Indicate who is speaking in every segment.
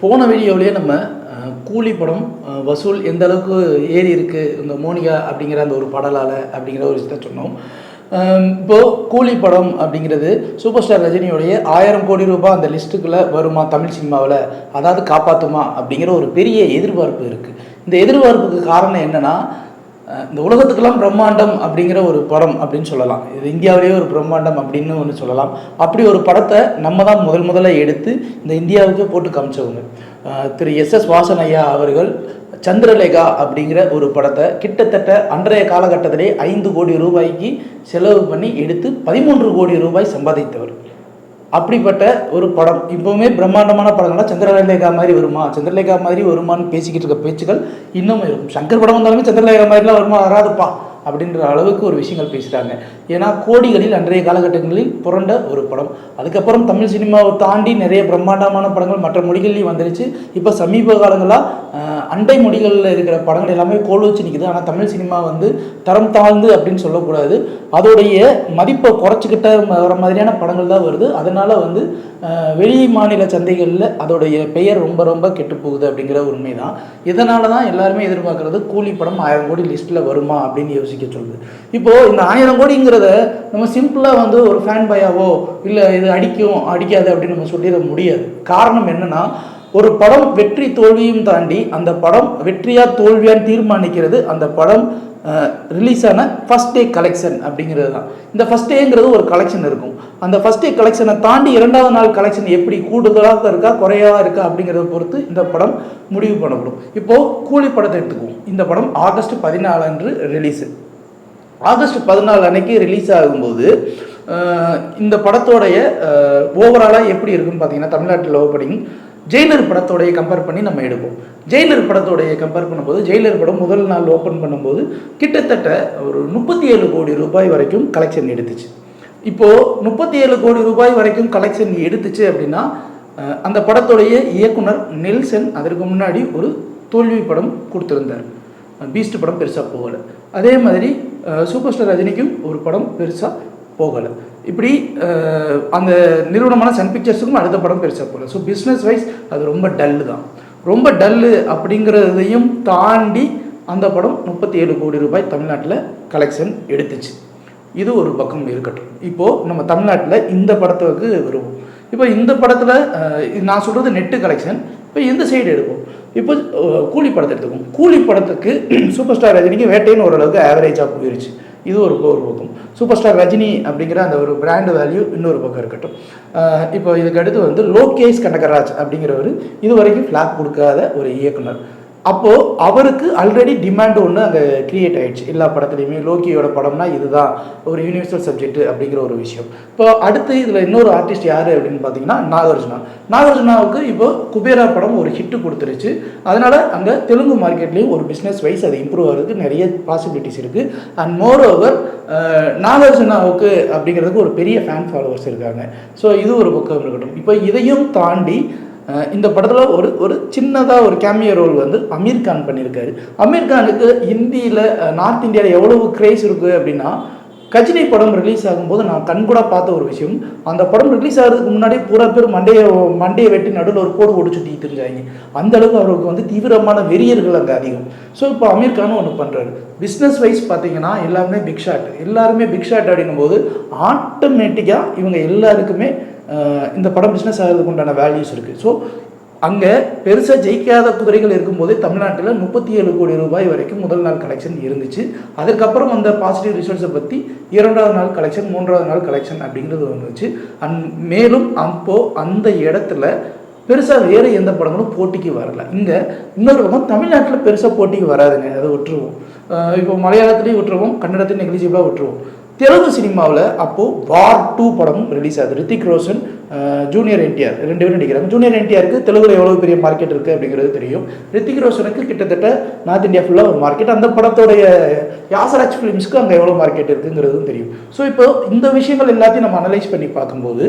Speaker 1: போன வீடியோவிலேயே நம்ம கூலி படம் வசூல் எந்த அளவுக்கு ஏறி இருக்குது இந்த மோனிகா அப்படிங்கிற அந்த ஒரு படலால் அப்படிங்கிற ஒரு விஷயத்த சொன்னோம். இப்போது கூலி படம் அப்படிங்கிறது சூப்பர் ஸ்டார் ரஜினியோடைய 1000 கோடி ரூபாய் அந்த லிஸ்ட்டுக்குள்ளே வருமா தமிழ் சினிமாவில், அதாவது காப்பாற்றுமா அப்படிங்கிற ஒரு பெரிய எதிர்பார்ப்பு இருக்குது. இந்த எதிர்பார்ப்புக்கு காரணம் என்னென்னா, இந்த உலகத்துக்கெல்லாம் பிரம்மாண்டம் அப்படிங்கிற ஒரு படம் அப்படின்னு சொல்லலாம். இது இந்தியாவிலேயே ஒரு பிரம்மாண்டம் அப்படின்னு ஒன்று சொல்லலாம். அப்படி ஒரு படத்தை நம்ம தான் முதல்ல எடுத்து இந்த இந்தியாவுக்கு போட்டு காமிச்சவங்க. திரு எஸ்.எஸ். வாசன் ஐயா அவர்கள் சந்திரலேகா அப்படிங்கிற ஒரு படத்தை கிட்டத்தட்ட அன்றைய காலகட்டத்திலே 5 கோடி ரூபாய்க்கு செலவு பண்ணி எடுத்து 13 கோடி ரூபாய் சம்பாதித்தவர். அப்படிப்பட்ட ஒரு படம் இப்போவுமே பிரம்மாண்டமான படங்கள்லாம் சந்திரலேகா மாதிரி வருமா, சந்திரலேகா மாதிரி வருமானு பேசிக்கிட்டு இருக்க பேச்சுக்கள் இன்னும் இருக்கும். சங்கர் படம் வந்தாலுமே சந்திரலேகா மாதிரிலாம் வருமா, வராதுப்பா அப்படின்ற அளவுக்கு ஒரு விஷயங்கள் பேசுகிறாங்க. ஏன்னா கோடிகளில் அன்றைய காலகட்டங்களில் புரண்ட ஒரு படம். அதுக்கப்புறம் தமிழ் சினிமாவை தாண்டி நிறைய பிரம்மாண்டமான படங்கள் மற்ற மொழிகள்லையும் வந்துருச்சு. இப்போ சமீப காலங்களாக அண்டை மொழிகளில் இருக்கிற படங்கள் எல்லாமே கோல் வச்சு நிற்குது. ஆனால் தமிழ் சினிமா தரம் தாழ்ந்து அப்படின்னு சொல்லக்கூடாது, அதோடைய மதிப்பை குறைச்சிக்கிட்ட வர மாதிரியான படங்கள் தான் வருது. அதனால் வெளி மாநில சந்தைகளில் அதோடைய பெயர் ரொம்ப ரொம்ப கெட்டு போகுது அப்படிங்கிற உண்மை தான். இதனால தான் எல்லாருமே எதிர்பார்க்குறது கூலி படம் 1000 கோடி லிஸ்ட்டில் வருமா அப்படின்னு யோசிக்க சொல்லுது. இப்போது இந்த 1000 கோடிங்கிறத நம்ம சிம்பிளாக ஒரு ஃபேன் பையாவோ இல்லை இது அடிக்காது அப்படின்னு நம்ம சொல்லிட முடியாது. காரணம் என்னென்னா, ஒரு படம் வெற்றி தோல்வியும் தாண்டி அந்த படம் வெற்றியா தோல்வியான்னு தீர்மானிக்கிறது அந்த படம் ரிலீஸ் ஆன ஃபஸ்ட் டே கலெக்ஷன் அப்படிங்கிறது தான். இந்த ஃபஸ்ட் டேங்கிறது ஒரு கலெக்ஷன் இருக்கும். அந்த ஃபஸ்ட் டே கலெக்ஷனை தாண்டி 2வது நாள் கலெக்ஷன் எப்படி கூடுதலாக இருக்கா குறையாக இருக்கா அப்படிங்கிறத பொறுத்து இந்த படம் முடிவு பண்ணப்படும். இப்போது கூலி படத்தை எடுத்துக்குவோம். இந்த படம் ஆகஸ்ட் 14 அன்று ரிலீஸு. ஆகஸ்ட் 14 அன்னைக்கு ரிலீஸ் ஆகும்போது இந்த படத்தோடைய ஓவராலாக எப்படி இருக்குன்னு பார்த்தீங்கன்னா, தமிழ்நாட்டில் ஓப்பனிங் ஜெயிலர் படத்தோடைய கம்பேர் பண்ணி நம்ம எடுப்போம். ஜெயிலர் படத்தோடைய கம்பேர் பண்ணும்போது ஜெயிலர் படம் முதல் நாள் ஓப்பன் பண்ணும்போது கிட்டத்தட்ட ஒரு 37 கோடி ரூபாய் வரைக்கும் கலெக்ஷன் எடுத்துச்சு. இப்போது 37 கோடி ரூபாய் வரைக்கும் கலெக்ஷன் எடுத்துச்சு அப்படின்னா, அந்த படத்தோடைய இயக்குனர் நெல்சன் அதற்கு முன்னாடி ஒரு தோல்வி படம் கொடுத்துருந்தார். பீஸ்ட் படம் பெருசாக போகலை. அதே மாதிரி சூப்பர் ஸ்டார் ரஜினிக்கும் ஒரு படம் பெருசாக போகலை. இப்படி அந்த நிறுவனமான சன் பிக்சர்ஸுக்கும் அடுத்த படம் பெருசாக போகல. ஸோ பிஸ்னஸ் வைஸ் அது ரொம்ப டல்லு தான். ரொம்ப டல்லு அப்படிங்கிறதையும் தாண்டி அந்த படம் 37 கோடி ரூபாய் தமிழ்நாட்டில் கலெக்ஷன் எடுத்துச்சு. இது ஒரு பக்கம் இருக்கட்டும். இப்போது நம்ம தமிழ்நாட்டில் இந்த படத்துக்கு வருவோம். இப்போ இந்த படத்தில் நான் சொல்கிறது நெட்டு கலெக்ஷன். இப்போ இந்த சைடு எடுப்போம். இப்போ கூலி படத்தை எடுத்துக்கும். கூலி படத்துக்கு சூப்பர் ஸ்டார் ரஜினிக்கு வேட்டைன்னு ஓரளவுக்கு ஆவரேஜாக போயிடுச்சு. இது ஒரு பக்கம். சூப்பர் ஸ்டார் ரஜினி அப்படிங்கிற அந்த ஒரு பிராண்ட் வேல்யூ இன்னொரு பக்கம் இருக்கட்டும். இப்போ இதுக்கு அடுத்து லோகேஷ் கனகராஜ் அப்படிங்கிறவர் இது வரைக்கும் ஃப்ளாக் கொடுக்காத ஒரு இயக்குனர். அப்போது அவருக்கு ஆல்ரெடி டிமாண்ட் ஒன்று அங்கே க்ரியேட் ஆகிடுச்சு. எல்லா படத்துலையுமே லோக்கியோட படம்னா இதுதான் ஒரு யூனிவர்சல் சப்ஜெக்ட் அப்படிங்கிற ஒரு விஷயம். இப்போ அடுத்து இதில் இன்னொரு ஆர்டிஸ்ட் யார் அப்படின்னு பார்த்தீங்கன்னா நாகார்ஜுனாவுக்கு இப்போ குபேரா படம் ஒரு ஹிட்டு கொடுத்துருச்சு. அதனால் அங்கே தெலுங்கு மார்க்கெட்லேயும் ஒரு பிஸ்னஸ் வைஸ் அது இம்ப்ரூவ் ஆகிறதுக்கு நிறைய பாசிபிலிட்டிஸ் இருக்குது. அண்ட் மோர் ஓவர் நாகார்ஜுனாவுக்கு அப்படிங்கிறதுக்கு ஒரு பெரிய ஃபேன் ஃபாலோவர்ஸ் இருக்காங்க. ஸோ இது ஒரு பக்கம் இருக்கட்டும். இப்போ இதையும் தாண்டி இந்த படத்தில் ஒரு சின்னதாக ஒரு கேமியோ ரோல் அமீர் கான் பண்ணியிருக்காரு. அமீர் கானுக்கு ஹிந்தியில் நார்த் இந்தியாவில் எவ்வளவு கிரேஸ் இருக்குது அப்படின்னா, கஜினி படம் ரிலீஸ் ஆகும்போது நான் கண்கூட பார்த்த ஒரு விஷயம், அந்த படம் ரிலீஸ் ஆகிறதுக்கு முன்னாடி பூரா பேர் மண்டையை வெட்டி நடுவில் ஒரு கோடு ஓடி சுற்றிட்டு இருந்தாங்க. அந்தளவுக்கு அவருக்கு தீவிரமான வெறியர்கள் அங்கே அதிகம். ஸோ இப்போ அமீர் கானும் ஒன்று பண்ணுறாரு. பிஸ்னஸ் வைஸ் பார்த்தீங்கன்னா எல்லாருமே பிக் ஷாட் அப்படின்னும் போது ஆட்டோமேட்டிக்காக இவங்க எல்லாருக்குமே இந்த படம் பிஸ்னஸ் ஆகிறதுக்கு உண்டான வேல்யூஸ் இருக்குது. ஸோ அங்கே பெருசாக ஜெயிக்காத குதிரைகள் இருக்கும்போதே தமிழ்நாட்டில் 37 கோடி ரூபாய் வரைக்கும் முதல் நாள் கலெக்ஷன் இருந்துச்சு. அதுக்கப்புறம் அந்த பாசிட்டிவ் ரிசல்ட்ஸை பற்றி 2வது நாள் கலெக்ஷன் 3வது நாள் கலெக்ஷன் அப்படிங்கிறது வந்துச்சு. மேலும் அப்போது அந்த இடத்துல பெருசாக வேறு எந்த படங்களும் போட்டிக்கு வரல. இங்கே இன்னொரு பக்கம் தமிழ்நாட்டில் பெருசாக போட்டிக்கு வராதுங்க, அதை விட்டுருவோம். இப்போ மலையாளத்துலேயும் விட்டுருவோம், கன்னடத்தையும் நெக்லிஜிபிளாக விட்டுருவோம். தெலுங்கு சினிமாவில் அப்போது வார் 2 படமும் ரிலீஸ் ஆகுது. ரித்திக் ரோஷன் ஜூனியர் என்டிஆர் 2 பேரும் நடிக்கிறாங்க. ஜூனியர் என்டிஆருக்கு தெலுங்குல எவ்வளோ பெரிய மார்க்கெட் இருக்குது அப்படிங்கிறது தெரியும். ரித்திக் ரோஷனுக்கு கிட்டத்தட்ட நார்த் இந்தியா ஃபுல்லாக ஒரு மார்க்கெட். அந்த படத்தோடைய யாசராஜ் ஃபிலிம்ஸ்க்கு அங்கே எவ்வளோ மார்க்கெட் இருக்குங்கிறதும் தெரியும். ஸோ இப்போ இந்த விஷயங்கள் எல்லாத்தையும் நம்ம அனலைஸ் பண்ணி பார்க்கும்போது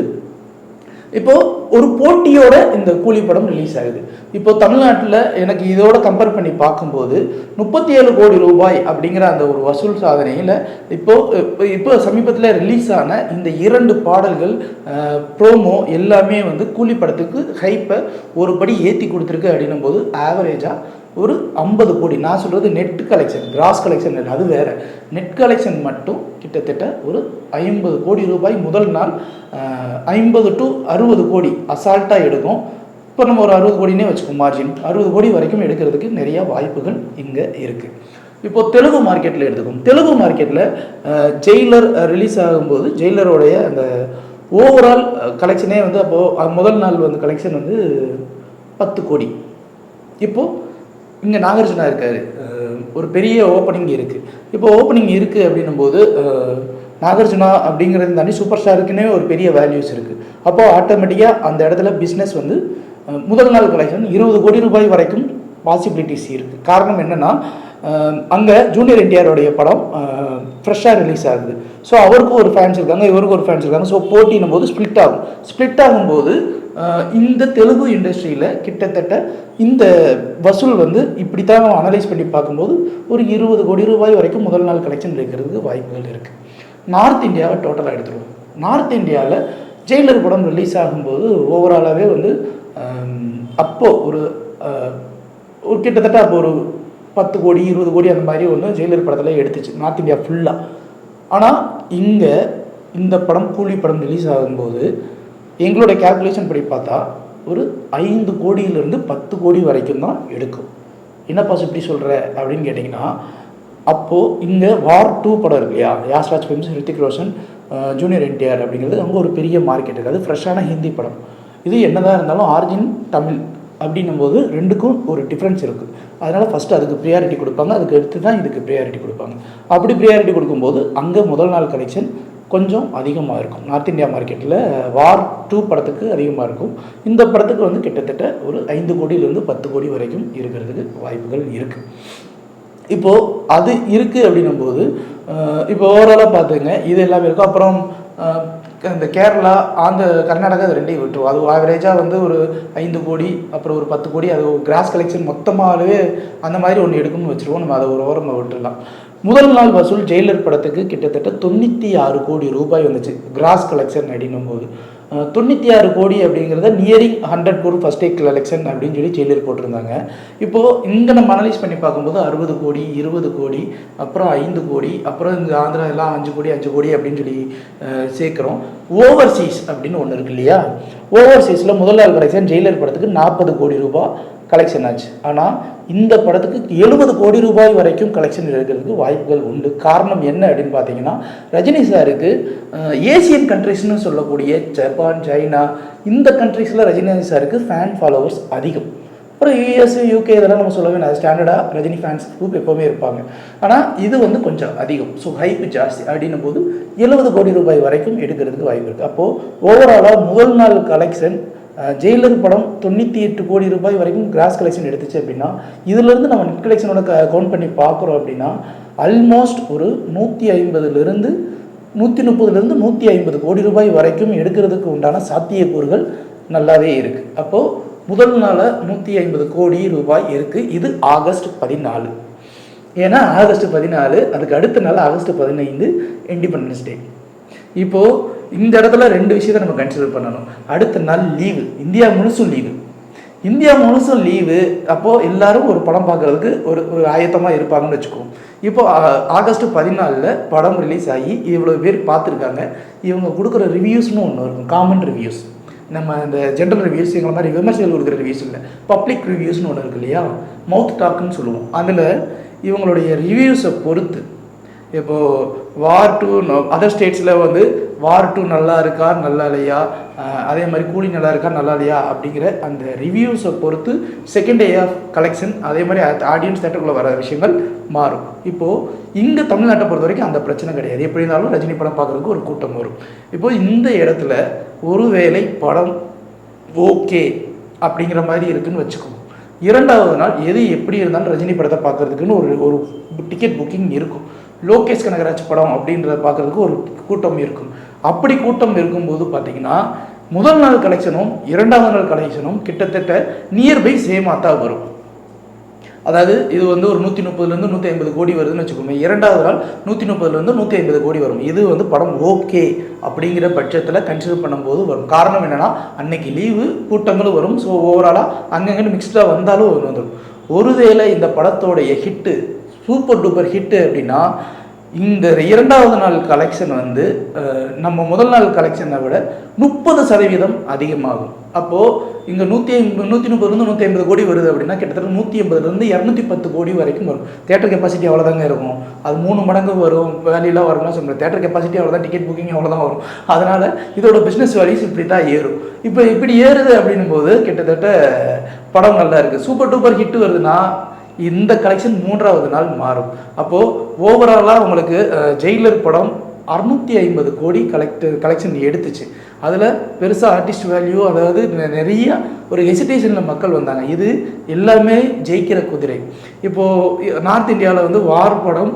Speaker 1: இப்போது ஒரு போட்டியோட இந்த கூலி படம் ரிலீஸ் ஆகுது. இப்போ தமிழ்நாட்டில் எனக்கு இதோட கம்பேர் பண்ணி பார்க்கும்போது 37 கோடி ரூபாய் அப்படிங்கிற அந்த ஒரு வசூல் சாதனையில் இப்போ சமீபத்தில் ரிலீஸ் ஆன இந்த 2 பாடல்கள் ப்ரோமோ எல்லாமே வந்து கூலி படத்துக்கு ஹைப்பை ஒரு படி ஏற்றி கொடுத்துருக்கு. அப்படின்னும் போது ஆவரேஜாக ஒரு 50 கோடி, நான் சொல்கிறது நெட் கலெக்ஷன், கிராஸ் கலெக்ஷன் இல்லை, அது வேறு. நெட் கலெக்ஷன் மட்டும் கிட்டத்தட்ட ஒரு 50 கோடி ரூபாய் முதல் நாள் 50 to 60 கோடி அசால்ட்டாக எடுக்கும். இப்போ நம்ம ஒரு 60 கோடினே வச்சுக்கோம், மார்ஜின் 60 கோடி வரைக்கும் எடுக்கிறதுக்கு நிறைய வாய்ப்புகள் இங்கே இருக்குது. இப்போது தெலுங்கு மார்க்கெட்டில் எடுத்துக்கும். தெலுங்கு மார்க்கெட்டில் ஜெயிலர் ரிலீஸ் ஆகும்போது ஜெயிலருடைய அந்த ஓவரால் கலெக்ஷனே வந்து அப்போது முதல் நாள் வந்து கலெக்ஷன் வந்து 10 கோடி. இப்போது இங்கே நாகார்ஜுனா இருக்கார், ஒரு பெரிய ஓப்பனிங் இருக்குது. இப்போ ஓப்பனிங் இருக்குது அப்படின்னும் போது நாகார்ஜுனா அப்படிங்கிறது தாண்டி சூப்பர் ஸ்டாருக்குன்னே ஒரு பெரிய வேல்யூஸ் இருக்குது. அப்போது ஆட்டோமேட்டிக்காக அந்த இடத்துல பிஸ்னஸ் வந்து முதல் நாள் கலெக்ஷன் 20 கோடி ரூபாய் வரைக்கும் பாசிபிலிட்டிஸ் இருக்குது. காரணம் என்னென்னா அங்கே ஜூனியர் என்டிஆரோடைய படம் ஃப்ரெஷ்ஷாக ரிலீஸ் ஆகுது. ஸோ அவருக்கும் ஒரு ஃபேன்ஸ் இருக்காங்க, இவருக்கும் ஒரு ஃபேன்ஸ் இருக்காங்க. ஸோ போட்டின்னும் போது ஸ்ப்ளிட் ஆகும்போது இந்த தெலுங்கு இண்டஸ்ட்ரியில் கிட்டத்தட்ட இந்த வசூல் வந்து இப்படி தான் அனலைஸ் பண்ணி பார்க்கும்போது ஒரு 20 கோடி ரூபாய் வரைக்கும் முதல் நாள் கலெக்ஷன் இருக்கிறதுக்கு வாய்ப்புகள் இருக்குது. நார்த் இந்தியாவை டோட்டலாக எடுத்துருவோம். நார்த் இந்தியாவில் ஜெயிலர் படம் ரிலீஸ் ஆகும்போது ஓவராலாகவே வந்து அப்போது ஒரு கிட்டத்தட்ட அப்போ ஒரு 10 கோடி 20 கோடி அந்த மாதிரி ஒன்று ஜெயிலர் படத்தில் எடுத்துச்சு நார்த் இந்தியா ஃபுல்லாக. ஆனால் இங்கே இந்த படம் கூலி படம் ரிலீஸ் ஆகும்போது எங்களோட கேல்குலேஷன் படி பார்த்தா ஒரு 5 கோடியிலிருந்து 10 கோடி வரைக்கும் தான் எடுக்கும். என்னப்பா இப்படி சொல்கிற அப்படின்னு கேட்டிங்கன்னா, அப்போது இங்கே வார் 2 படம் இருக்கு இல்லையா, யாஸ்ராஜ் ஃபிலிம்ஸ், ஹிருத்திக் ரோஷன், ஜூனியர் என்டிஆர் அப்படிங்கிறது அங்கே ஒரு பெரிய மார்க்கெட் இருக்குது. அது ஃப்ரெஷ்ஷான ஹிந்தி படம். இது என்னதான் இருந்தாலும் ஆரிஜின் தமிழ் அப்படின்னும் போது ரெண்டுக்கும் ஒரு டிஃப்ரென்ஸ் இருக்குது. அதனால் ஃபஸ்ட்டு அதுக்கு ப்ரியாரிட்டி கொடுப்பாங்க, அதுக்கு எடுத்து தான் இதுக்கு ப்ரியாரிட்டி கொடுப்பாங்க. அப்படி ப்ரியாரிட்டி கொடுக்கும்போது அங்கே முதல் நாள் கலெக்ஷன் கொஞ்சம் அதிகமாக இருக்கும். நார்த் இந்தியா மார்க்கெட்டில் வார் 2 படத்துக்கு அதிகமாக இருக்கும். இந்த படத்துக்கு வந்து கிட்டத்தட்ட ஒரு 5 கோடியிலேருந்து 10 கோடி வரைக்கும் இருக்கிறதுக்கு வாய்ப்புகள் இருக்குது. இப்போது அது இருக்குது அப்படின்னும்போது இப்போ ஓவராலாக பார்த்துங்க இது எல்லாமே இருக்கும். அப்புறம் இந்த கேரளா, கர்நாடகா அது ரெண்டையும் விட்டுருவோம். அது ஆவரேஜாக வந்து ஒரு 5 கோடி, அப்புறம் ஒரு 10 கோடி, அது ஒரு கிராஸ் கலெக்ஷன் மொத்தமாகவே அந்த மாதிரி ஒன்று எடுக்கும்னு வச்சுருவோம். நம்ம அதை ஒரு ஓரமாக விட்டுடலாம். முதல் நாள் வசூல் ஜெயிலர் படத்துக்கு கிட்டத்தட்ட 96 கோடி ரூபாய் வந்துச்சு கிராஸ் கலெக்ஷன் அப்படின்னும் போது. 96 கோடி அப்படிங்கிறத நியரிங் 100 கோடி ஃபஸ்ட் டே கலெக்ஷன் அப்படின்னு சொல்லி ஜெயிலர் போட்டிருந்தாங்க. இப்போது இங்கே நம்ம அனலைஸ் பண்ணி பார்க்கும்போது 60 கோடி 20 கோடி அப்புறம் 5 கோடி அப்புறம் இந்த ஆந்திரா எல்லாம் 5 கோடி அப்படின்னு சொல்லி சேர்க்குறோம். ஓவர்சீஸ் அப்படின்னு ஒன்று இருக்கு இல்லையா, ஓவர்சீஸில் முதல் நாள் கலெக்ஷன் ஜெயிலர் படத்துக்கு 40 கோடி ரூபாய் கலெக்ஷன் ஆச்சு. ஆனால் இந்த படத்துக்கு 70 கோடி ரூபாய் வரைக்கும் கலெக்ஷன் இருக்கிறதுக்கு வாய்ப்புகள் உண்டு. காரணம் என்ன அப்படின்னு பார்த்தீங்கன்னா, ரஜினி சாருக்கு ஏசியன் கண்ட்ரிஸ்னு சொல்லக்கூடிய ஜப்பான், சைனா, இந்த கண்ட்ரிஸில் ரஜினி சாருக்கு ஃபேன் ஃபாலோவர்ஸ் அதிகம். அப்புறம் யூஎஸ், யூகே இதெல்லாம் நம்ம சொல்லவே நான் ஸ்டாண்டர்டாக ரஜினி ஃபேன்ஸ் குரூப் எப்போவுமே இருப்பாங்க. ஆனால் இது வந்து கொஞ்சம் அதிகம். ஸோ ஹைப்பு ஜாஸ்தி அப்படின்னும் போது 70 கோடி ரூபாய் வரைக்கும் எடுக்கிறதுக்கு வாய்ப்பு இருக்குது. அப்போது ஓவராலாக முதல் நாள் கலெக்ஷன் ஜெயிலர் படம் 98 கோடி ரூபாய் வரைக்கும் கிராஸ் கலெக்ஷன் எடுத்துச்சு அப்படின்னா, இதிலிருந்து நம்ம நெட் கலெக்ஷனோட கவுண்ட் பண்ணி பார்க்குறோம் அப்படின்னா ஆல்மோஸ்ட் ஒரு 150 130 150 கோடி ரூபாய் வரைக்கும் எடுக்கிறதுக்கு உண்டான சாத்தியக்கூறுகள் நல்லாவே இருக்குது. அப்போது முதல் நாள் 150 கோடி ரூபாய் இருக்குது. இது ஆகஸ்ட் 14. ஏன்னா ஆகஸ்ட் 14, அதுக்கு அடுத்த நாள் ஆகஸ்ட் 15 இண்டிபெண்டன்ஸ் டே. இப்போது இந்த இடத்துல 2 விஷயத்தை நம்ம கன்சிடர் பண்ணணும். அடுத்த நாள் லீவு, இந்தியா முழுசும் லீவு. அப்போது எல்லாரும் ஒரு படம் பார்க்குறதுக்கு ஒரு ஆயத்தமாக இருப்பாங்கன்னு வச்சுக்குவோம். இப்போ ஆகஸ்ட் 14 படம் ரிலீஸ் ஆகி இவ்வளோ பேர் பார்த்துருக்காங்க. இவங்க கொடுக்குற ரிவ்யூஸ்னு ஒன்று இருக்கும், காமன் ரிவ்யூஸ். நம்ம இந்த ஜென்ரல் ரிவ்யூஸ், எங்களை மாதிரி விமர்சகர்கள் கொடுக்குற ரிவ்யூஸ் இல்லை, பப்ளிக் ரிவ்யூஸ்னு ஒன்று இருக்கு இல்லையா, மவுத் டாக்குன்னு சொல்லுவோம். அதில் இவங்களுடைய ரிவ்யூஸை பொறுத்து இப்போது வார் 2 அதர் ஸ்டேட்ஸில் வந்து வார் 2 நல்லா இருக்கா நல்லா இல்லையா, அதே மாதிரி கூலி நல்லா இருக்கா நல்லா இல்லையா அப்படிங்கிற அந்த ரிவ்யூஸை பொறுத்து செகண்ட் டே ஆஃப் கலெக்ஷன், அதே மாதிரி ஆடியன்ஸ் தேட்டருக்குள்ளே வர விஷயங்கள் மாறும். இப்போது இங்கே தமிழ்நாட்டை பொறுத்த வரைக்கும் அந்த பிரச்சனை கிடையாது. எப்படி இருந்தாலும் ரஜினி படம் பார்க்குறதுக்கு ஒரு கூட்டம் வரும். இப்போது இந்த இடத்துல ஒருவேளை படம் ஓகே அப்படிங்கிற மாதிரி இருக்குதுன்னு வச்சுக்கோங்க. 2வது நாள் எது எப்படி இருந்தாலும் ரஜினி படத்தை பார்க்குறதுக்குன்னு ஒரு டிக்கெட் புக்கிங் இருக்கும். லோகேஷ் கனகராஜ் படம் அப்படின்றத பார்க்குறதுக்கு ஒரு கூட்டம் இருக்கும். அப்படி கூட்டம் இருக்கும்போது பார்த்திங்கன்னா முதல் நாள் கலெக்ஷனும் இரண்டாவது நாள் கலெக்ஷனும் கிட்டத்தட்ட நியர்பை சேமாக தான் வரும். அதாவது இது வந்து ஒரு 130லேருந்து 150 கோடி வருதுன்னு வச்சுக்கோங்க. இரண்டாவது நாள் 130லேருந்து 150 கோடி வரும். இது வந்து படம் ஓகே அப்படிங்கிற பட்சத்தில் கன்சிடர் பண்ணும்போது வரும். காரணம் என்னென்னா அன்னைக்கு லீவு, கூட்டங்களும் வரும். ஸோ ஓவராலாக அங்கங்கே மிக்ஸ்டாக வந்தாலும் வந்துடும். ஒருவேளை இந்த படத்தோடைய ஹிட்டு சூப்பர் டூப்பர் ஹிட்டு அப்படின்னா இந்த இரண்டாவது நாள் கலெக்ஷன் வந்து நம்ம முதல் நாள் கலெக்ஷனை விட 30% அதிகமாகும். அப்போது இங்கே 130லேருந்து 150 கோடி வருது அப்படின்னா கிட்டத்தட்ட 180லேருந்து 210 கோடி வரைக்கும் வரும். தேட்டர் கெப்பாசிட்டி அவ்வளோதாங்க இருக்கும். அது 3 மடங்கு வரும். வேலையெல்லாம் வரும்னா சொல்கிறேன். தேட்டர் கெப்பாசிட்டி அவ்வளோதான், டிக்கெட் புக்கிங் அவ்வளோதான் வரும். அதனால் இதோட பிஸ்னஸ் வேல்யூஸ் இப்படி தான் ஏறும். இப்போ இப்படி ஏறுது அப்படின்னும் போது கிட்டத்தட்ட படம் நல்லா இருக்குது. சூப்பர் டூப்பர் ஹிட்டு வருதுன்னா இந்த கலெக்ஷன் 3வது நாள் மாறும். அப்போது ஓவராலாக உங்களுக்கு ஜெயிலர் படம் 650 கோடி கலெக்ஷன் எடுத்துச்சு. அதில் பெருசாக ஆர்டிஸ்ட் வேல்யூ, அதாவது நிறைய ஒரு ஹெசிடேஷனில் மக்கள் வந்தாங்க. இது எல்லாமே ஜெயிக்கிற குதிரை. இப்போது நார்த் இந்தியாவில் வந்து வார் படம்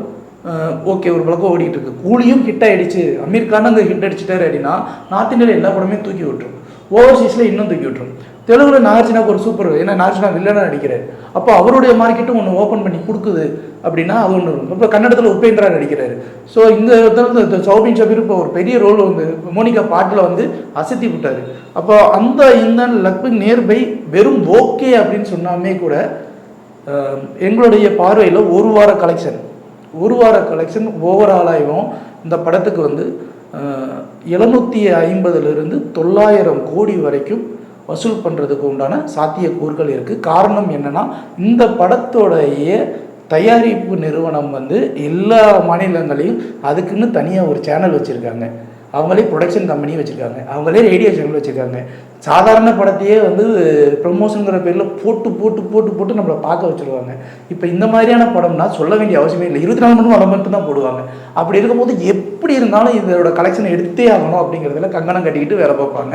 Speaker 1: ஓகே ஒரு பழக்கம் ஓடிட்டு இருக்கு. கூலியும் ஹிட் ஆகிடுச்சு, அமீர் கான் அங்கே ஹிட் அடிச்சுட்டாரு அப்படின்னா நார்த் இந்தியாவில் எல்லா படமே தூக்கி விட்டுரும். ஓவர்சீஸில் இன்னும் தூக்கி விட்டுரும். தெலுங்குல நாகார்ஜுனாவுக்கு ஒரு சூப்பர், ஏன்னா நாகார்ஜுனா வில்லனாக நடிக்கிறார். அப்போ அவருடைய மார்க்கெட்டும் ஒன்று ஓப்பன் பண்ணி கொடுக்குது அப்படின்னா அது ஒன்று. இப்போ கன்னடத்தில் உபேந்திரா நடிக்கிறாரு. ஸோ இந்த இடத்துல சௌபின் ஷபீர் இப்போ ஒரு பெரிய ரோல் வந்து மோனிகா பாட்டில் வந்து அசத்தி விட்டார். அப்போ அந்த இந்த லக் நியர்பை வெறும் ஓகே அப்படின்னு சொன்னாமே கூட எங்களுடைய பார்வையில் ஒரு வார கலெக்ஷன் ஓவராலாகவும் இந்த படத்துக்கு வந்து 750லேருந்து 900 கோடி வரைக்கும் வசூல் பண்ணுறதுக்கு உண்டான சாத்தியக்கூறுகள் இருக்குது. காரணம் என்னென்னா இந்த படத்தோடைய தயாரிப்பு நிறுவனம் வந்து எல்லா மாநிலங்களையும் அதுக்குன்னு தனியாக ஒரு சேனல் வச்சுருக்காங்க. அவங்களே ப்ரொடக்ஷன் கம்பெனி வச்சுருக்காங்க. அவங்களே ரேடியோ சேனல் வச்சுருக்காங்க. சாதாரண படத்தையே வந்து ப்ரொமோஷனுங்கிற பேரில் போட்டு நம்மளை பார்க்க வச்சுருவாங்க. இப்போ இந்த மாதிரியான படம்னா சொல்ல வேண்டிய அவசியமே இல்லை. 24 மணி நேரம் மட்டும் தான் போடுவாங்க. அப்படி இருக்கும்போது எப்படி இருந்தாலும் இதோட கலெக்ஷனை எடுத்தே ஆகணும் அப்படிங்கிறதுல கங்கணம் கட்டிக்கிட்டு வேலை பார்ப்பாங்க.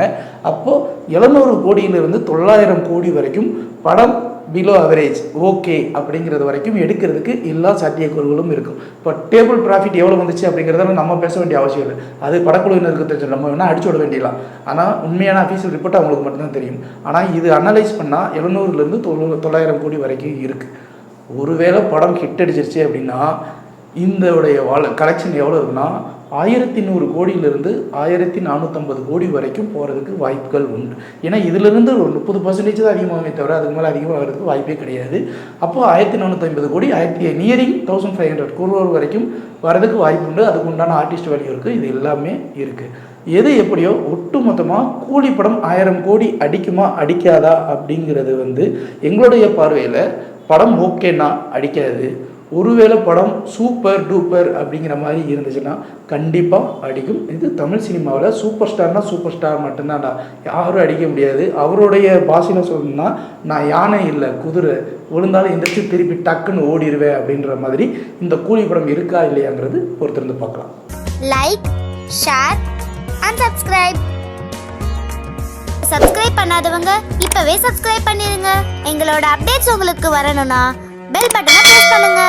Speaker 1: அப்போது 700 கோடியிலிருந்து 900 கோடி வரைக்கும் படம் பிலோ அவரேஜ் ஓகே அப்படிங்கிறது வரைக்கும் எடுக்கிறதுக்கு எல்லா சாத்தியக்கூறுகளும் இருக்கும். இப்போ டேபிள் ப்ராஃபிட் எவ்வளோ வந்துச்சு அப்படிங்கிறத நம்ம பேச வேண்டிய அவசியம் இல்லை. அது படக்குழுவினருக்கு தெரிஞ்சு நம்ம வேணால் அடிச்சு விட வேண்டியலாம். ஆனால் உண்மையான அஃபீஷியல் ரிப்போர்ட் அவங்களுக்கு மட்டும்தான் தெரியும். ஆனால் இது அனலைஸ் பண்ணால் 700லேருந்து 900 கோடி வரைக்கும் இருக்குது. ஒருவேளை படம் ஹிட் அடிச்சிருச்சு அப்படின்னா இந்தோடைய கலெக்ஷன் எவ்வளோ இருக்குன்னா 1100 கோடியிலிருந்து 1450 கோடி வரைக்கும் போகிறதுக்கு வாய்ப்புகள் உண்டு. ஏன்னா இதிலிருந்து ஒரு 30% தான் அதிகமாகவே தவிர அதுக்கு மேலே அதிகமாகிறதுக்கு வாய்ப்பே கிடையாது. அப்போது 1450 கோடி நியரிங் 1500 கோடி வரைக்கும் வரதுக்கு வாய்ப்பு உண்டு. அதுக்கு உண்டான ஆர்டிஸ்ட் வேல்யூ இருக்குது. இது எல்லாமே இருக்குது. எது எப்படியோ ஒட்டு மொத்தமாக கூலி படம் 1000 கோடி அடிக்குமா அடிக்காதா அப்படிங்கிறது வந்து எங்களுடைய பார்வையில் படம் ஓகேன்னா அடிக்காது. ஒருவேளை படம் சூப்பர் டூப்பர் அப்படிங்கிற மாதிரி இருந்துச்சுன்னா கண்டிப்பாக அடிக்கும். இது தமிழ் சினிமாவில் சூப்பர் ஸ்டார் மட்டும்தான்டா, யாரும் அடிக்க முடியாது. அவருடைய பாஷையில் சொல்லணும்னா நான் யானை இல்லை குதிரை, விழுந்தாலும் எந்திரிச்சு திருப்பி டக்குன்னு ஓடிடுவேன் அப்படின்ற மாதிரி இந்த கூலி படம் இருக்கா இல்லையாங்கிறது பொறுத்திருந்து பார்க்கலாம்.
Speaker 2: லைக், ஷேர் அண்ட் சப்ஸ்கிரைப் பண்ணாதவங்க இப்பவே சப்ஸ்கிரைப் பண்ணிருங்க. எங்களோட அப்டேட்ஸ் உங்களுக்கு வரணும்னா பெல் பட்டனை பிரஸ் பண்ணுங்க.